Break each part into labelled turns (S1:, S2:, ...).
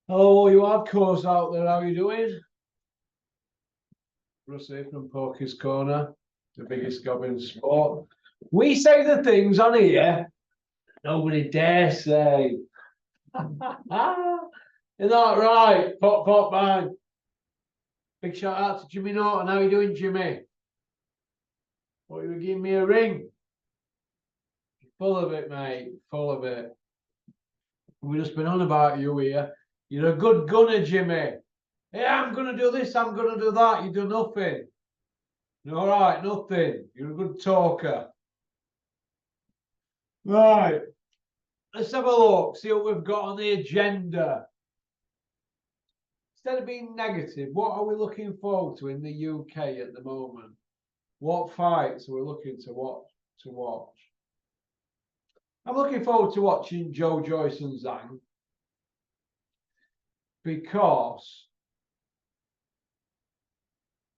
S1: Hello, you hardcores out there, how you doing? Russ here from Porky's Corner, the biggest gob in sport. We say the things on here nobody dare say. Isn't that right? Pop, pop, bang. Big shout out to Jimmy Norton. How you doing, Jimmy? What, you giving me a ring? Full of it, mate. Full of it. We've just been on about you here. You're a good gunner, Jimmy. Yeah, I'm going to do this, I'm going to do that. You do nothing. All right, nothing. You're a good talker. Right. Let's have a look, see what we've got on the agenda. Instead of being negative, what are we looking forward to in the UK at the moment? What fights are we looking to watch? I'm looking forward to watching Joe Joyce and Zhang because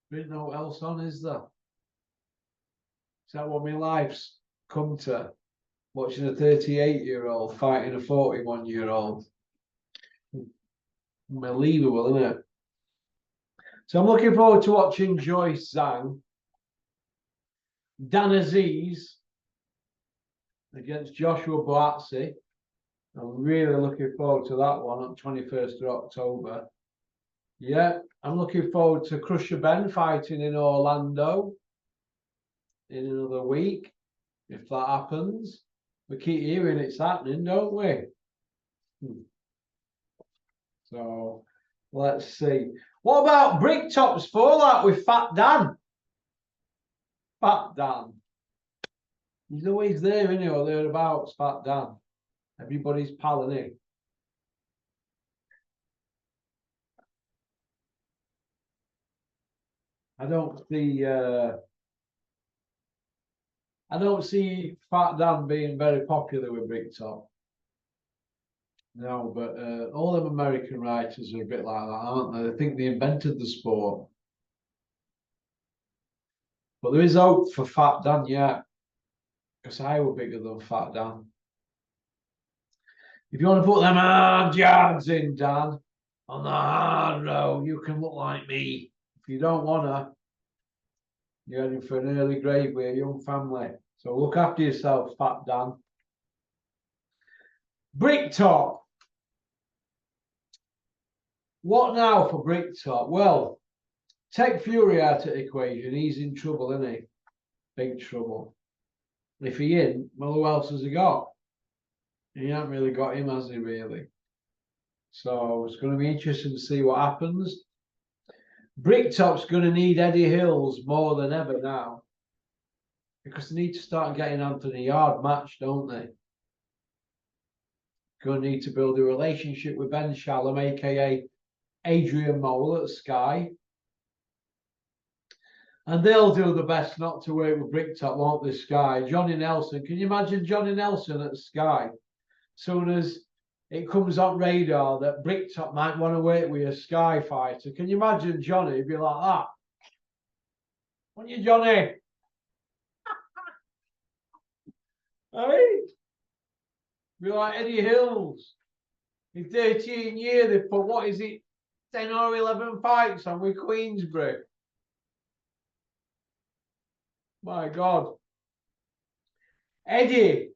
S1: there's no else on, is there? Is that what my life's come to? Watching a 38-year-old fighting a 41-year-old. Unbelievable, isn't it? So I'm looking forward to watching Joyce Zhang, Dan Aziz against Joshua Boatsi. I'm really looking forward to that one on 21st of October. Yeah, I'm looking forward to Crusher Ben fighting in Orlando in another week, if that happens. We keep hearing it's happening, don't we? So let's see. What about Bricktop's fallout with Fat Dan? Fat Dan. He's always there, isn't he, or thereabouts, Fat Dan. Everybody's pal, isn't he? I don't see Fat Dan being very popular with Bricktop. No, but all them American writers are a bit like that, aren't they? They think they invented the sport. But there is hope for Fat Dan, yeah. Because I were bigger than Fat Dan. If you want to put them hard yards in, Dan, on the hard road, you can look like me. If you don't want to, you're heading for an early grave with a young family. So look after yourself, Fat Dan. Bricktop. What now for Bricktop? Well, take Fury out of the equation. He's in trouble, isn't he? Big trouble. If he ain't, well, who else has he got? He hasn't really got him, has he, really? So it's going to be interesting to see what happens. Bricktop's going to need Eddie Hills more than ever now. Because they need to start getting Anthony Yard matched, don't they? Going to need to build a relationship with Ben Shalom, aka Adrian Mole at Sky. And they'll do the best not to work with Bricktop, won't they, Sky? Johnny Nelson. Can you imagine Johnny Nelson at Sky? Soon as it comes on radar that Bricktop might want to work with a Sky fighter. Can you imagine Johnny be like that? Want you, Johnny? Hey? Be like Eddie Hills. In 13 years, they put, what is it, 10 or 11 fights on with Queensbury. My God. Eddie,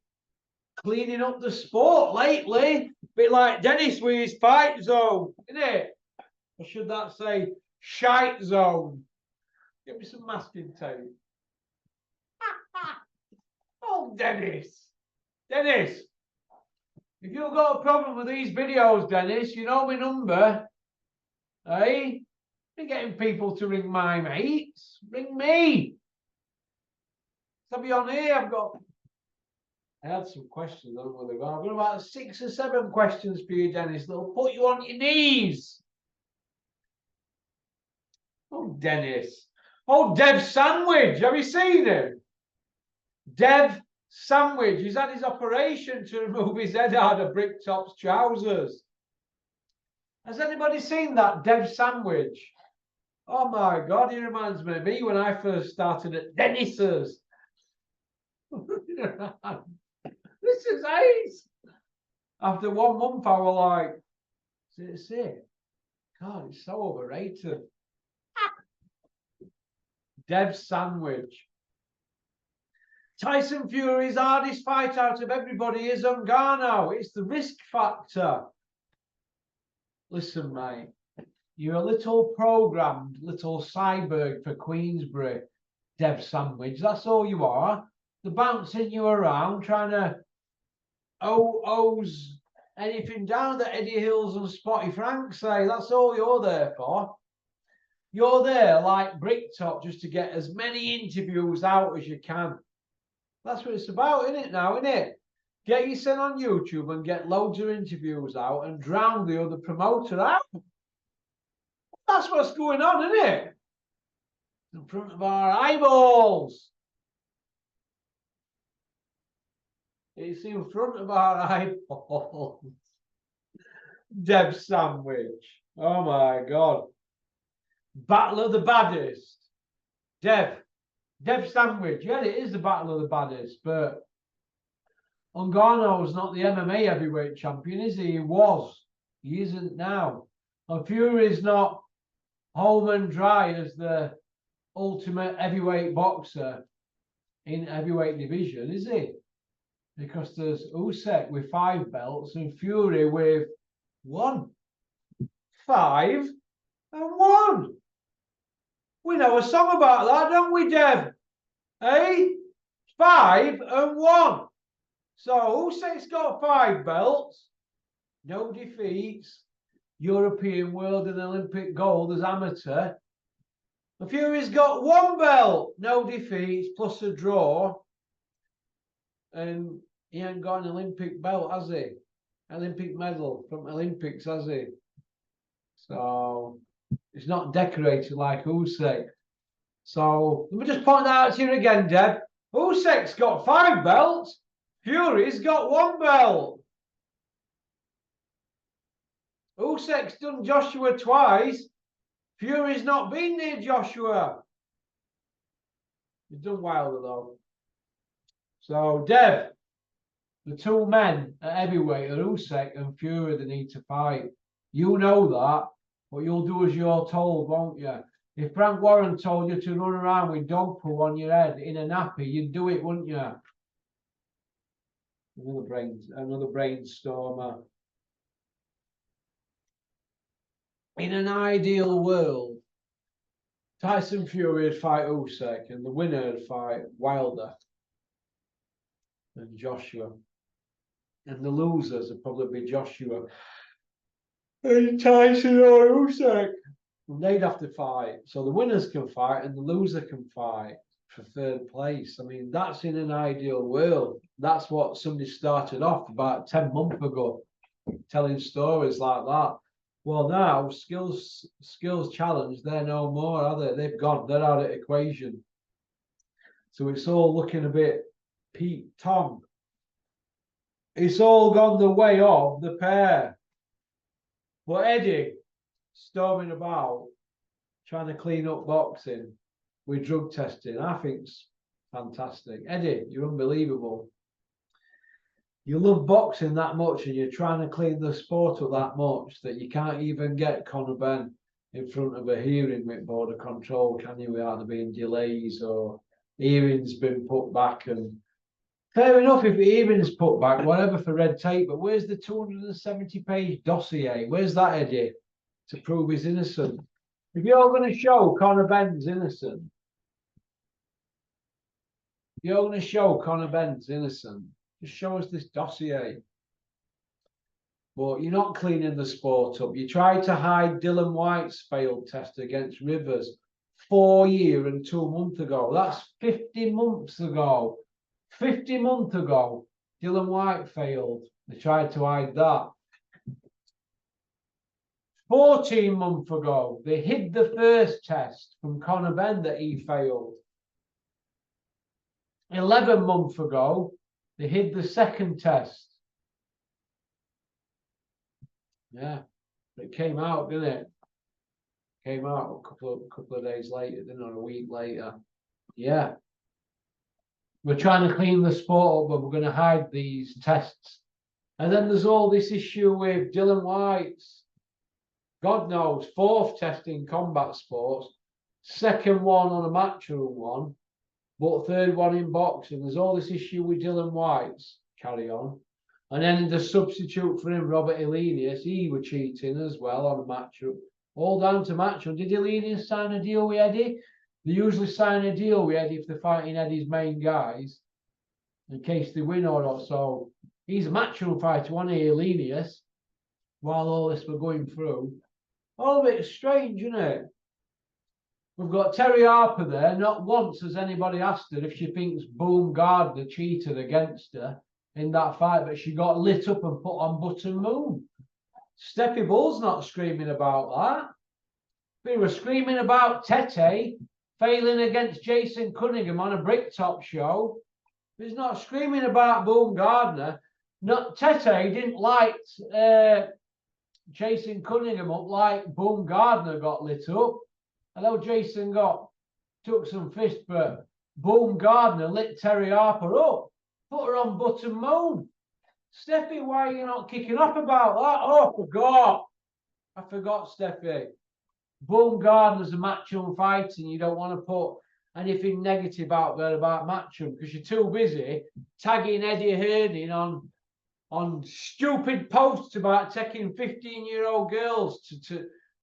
S1: cleaning up the sport lately. Bit like Dennis with his fight zone, isn't it? Or should that say shite zone? Get me some masking tape. Oh, Dennis. Dennis, if you've got a problem with these videos, Dennis, you know my number. Hey? You're getting people to ring my mates. Ring me. To be on here, I had some questions. I don't know where they are. I've got about 6 or 7 questions for you, Dennis. That'll put you on your knees. Oh, Dennis. Oh, Dev Sandwich. Have you seen him? Dev Sandwich. He's had his operation to remove his head out of Bricktop's trousers. Has anybody seen that Dev Sandwich? Oh my God, he reminds me of me when I first started at Dennis's. This is ace. After 1 month, I was like, It's it. God, it's so overrated. Dev's sandwich. Tyson Fury's hardest fight out of everybody is Ngannou. It's the risk factor. Listen, mate, you're a little programmed little cyborg for Queensbury, Dev Sandwich. That's all you are. They're bouncing you around, trying to O's anything down that Eddie Hills and Spotty Frank say. That's all you're there for. You're there like Bricktop just to get as many interviews out as you can. That's what it's about, isn't it now, isn't it? Get yourself on YouTube and get loads of interviews out and drown the other promoter out. That's what's going on, isn't it? In front of our eyeballs. It's in front of our eyeballs. Dev Sandwich. Oh my God. Battle of the baddest. Dev Sandwich. Yeah, it is the battle of the baddest, but Ngannou's not the MMA heavyweight champion, is he? He was. He isn't now. And Fury's not home and dry as the ultimate heavyweight boxer in heavyweight division, is he? Because there's Usyk with 5 belts and Fury with 1. 5 and 1. We know a song about that, don't we, Dev? Hey? 5 and 1. So Usyk's got 5 belts, no defeats, European, world and Olympic gold as amateur. The Fury's got 1 belt, no defeats, plus a draw. And he ain't got an Olympic belt, has he? Olympic medal from Olympics, has he? So it's not decorated like Usyk. So let me just point that out to you again, Deb. Usyk's got 5 belts. Fury's got 1 belt. Usyk's done Joshua twice. Fury's not been near Joshua. He's done Wilder though. So Dev, the 2 men at heavyweight are Usyk and Fury they need to fight. You know that, but you'll do as you're told, won't you? If Frank Warren told you to run around with dog poo on your head in a nappy, you'd do it, wouldn't you? Another brainstormer. In an ideal world, Tyson Fury would fight Usyk and the winner would fight Wilder and Joshua. And the losers would probably be Joshua and Tyson or Usyk. And they'd have to fight. So the winners can fight and the loser can fight for 3rd place. I mean, that's in an ideal world. That's what somebody started off about 10 months ago, telling stories like that. Well, now skills challenge, they're no more, are they? They've gone, they're out of equation. So it's all looking a bit Pete Tong. It's all gone the way of the pair. But Eddie, storming about, trying to clean up boxing with drug testing, I think it's fantastic. Eddie, you're unbelievable. You love boxing that much and you're trying to clean the sport up that much that you can't even get Conor Benn in front of a hearing with border control, can you, without there being delays or hearings been put back. And fair enough if the hearing's put back, whatever for red tape, but where's the 270-page dossier? Where's that, Eddie, to prove he's innocent? If you're going to show Conor Benn's innocent, just show us this dossier. But you're not cleaning the sport up. You tried to hide Dylan White's failed test against Rivers 4 years and 2 months ago. That's 50 months ago. 50 months ago, Dylan White failed. They tried to hide that. 14 months ago, they hid the first test from Conor Benn that he failed. 11 months ago, they hid the second test. Yeah, it came out, didn't it? Came out a couple of days later, didn't it? A week later. Yeah. We're trying to clean the sport up, but we're going to hide these tests. And then there's all this issue with Dylan White's God knows, fourth test in combat sports, second one on a matchroom one, but third one in boxing. There's all this issue with Dylan White's carry on. And then the substitute for him, Robert Elenius, he was cheating as well on a matchup. All down to matchup. Did Elenius sign a deal with Eddie? They usually sign a deal with Eddie if they're fighting Eddie's main guys, in case they win or not. So he's a matchroom fighter, one of Elenius, while all this were going through. All of it's strange, isn't it? We've got Terry Harper there. Not once has anybody asked her if she thinks Boom Gardner cheated against her in that fight, but she got lit up and put on Button Moon. Steffi Bull's not screaming about that. They were screaming about Tete failing against Jason Cunningham on a Bricktop show. He's not screaming about Boom Gardner. Not Tete didn't like Jason Cunningham up like Boom Gardner got lit up. I know Jason took some fist, but Boom Gardner lit Terry Harper up. Put her on Button Moon. Steffi, why are you not kicking off about that? Oh, I forgot. I forgot, Steffi. Boom Gardner's a matchroom fight, and you don't want to put anything negative out there about matchroom because you're too busy tagging Eddie Hearn on stupid posts about taking 15-year-old girls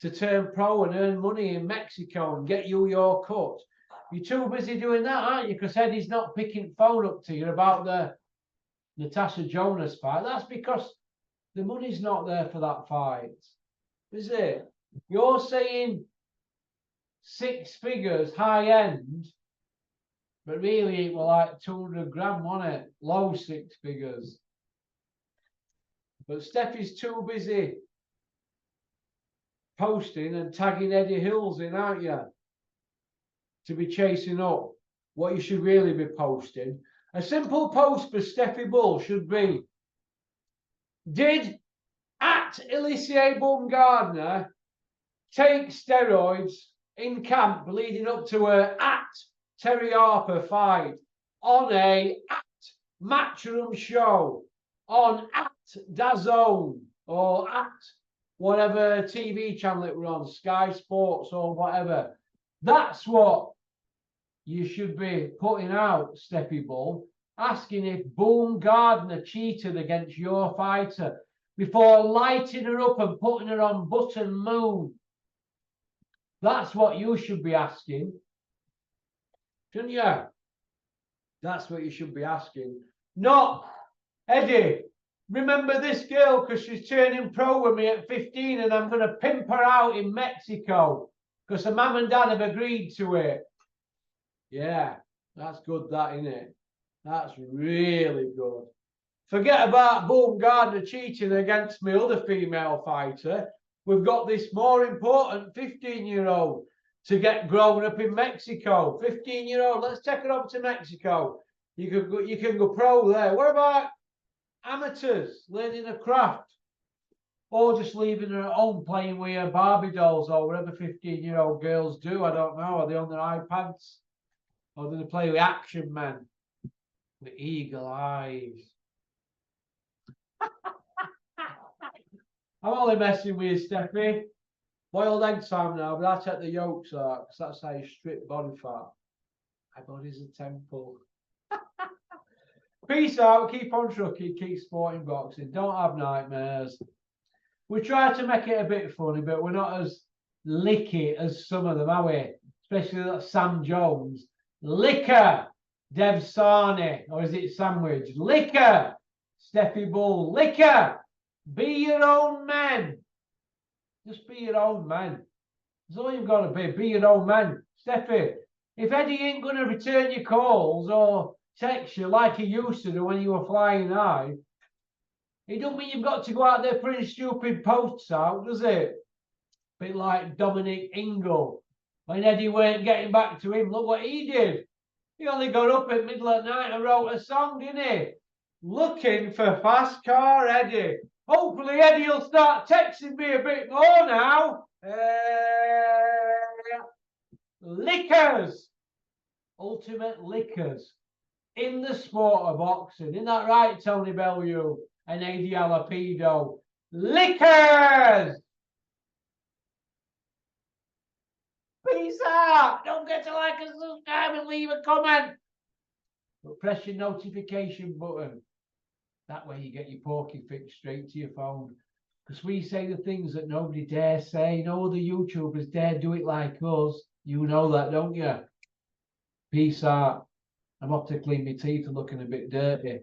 S1: to turn pro and earn money in Mexico and get you your cut. You're too busy doing that, aren't you? Because Eddie's not picking phone up to you about the Natasha Jonas fight. That's because the money's not there for that fight, is it? You're saying 6 figures, high end, but really it was like 200 grand, wasn't it? Low 6 figures. But Steffi's too busy posting and tagging Eddie Hills in, aren't you? To be chasing up what you should really be posting. A simple post for Steffi Bull should be, did at Elise Boom Gardner take steroids in camp leading up to her at Terry Harper fight on a at Matchroom show on at DAZN or at whatever TV channel it were on, Sky Sports or whatever. That's what you should be putting out, Steffi Bull, asking if Boom Gardner cheated against your fighter before lighting her up and putting her on Button Moon. That's what you should be asking, shouldn't you? That's what you should be asking. Not, Eddie, remember this girl because she's turning pro with me at 15 and I'm going to pimp her out in Mexico because her mum and dad have agreed to it. Yeah, that's good, that, isn't it? That's really good. Forget about Boom Gardner cheating against my other female fighter. We've got this more important 15-year-old to get grown up in Mexico. 15-year-old, let's take her over to Mexico. You can go pro there. What about amateurs learning a craft? Or just leaving her at home playing with her Barbie dolls or whatever 15-year-old girls do. I don't know. Are they on their iPads? Or do they play with Action Man? With eagle eyes. I'm only messing with you, Steffi. Boiled egg time now, but I take the yolks out because that's how you strip body fat. My body's a temple. Peace out. Keep on trucking. Keep sporting boxing. Don't have nightmares. We try to make it a bit funny, but we're not as licky as some of them, are we? Especially that Sam Jones. Liquor, Dev Sarni, or is it Sandwich? Liquor, Steffi Bull. Liquor, be your own man. Just be your own man. That's all you've got to be. Be your own man. Steffi, if Eddie ain't going to return your calls or text you like he used to do when you were flying high, it don't mean you've got to go out there putting stupid posts out, does it? A bit like Dominic Ingle. When Eddie weren't getting back to him, look what he did. He only got up at middle of the night and wrote a song, didn't he? Looking for Fast Car Eddie. Hopefully Eddie will start texting me a bit more now. Liquors. Ultimate liquors. In the sport of boxing. Isn't that right, Tony Bellew and AD Alapido? Liquors! Peace out. Don't forget to like and subscribe and leave a comment. But press your notification button. That way you get your Porky fix straight to your phone. Because we say the things that nobody dare say. No other YouTubers dare do it like us. You know that, don't you? Peace out. I'm off to clean my teeth and looking a bit dirty.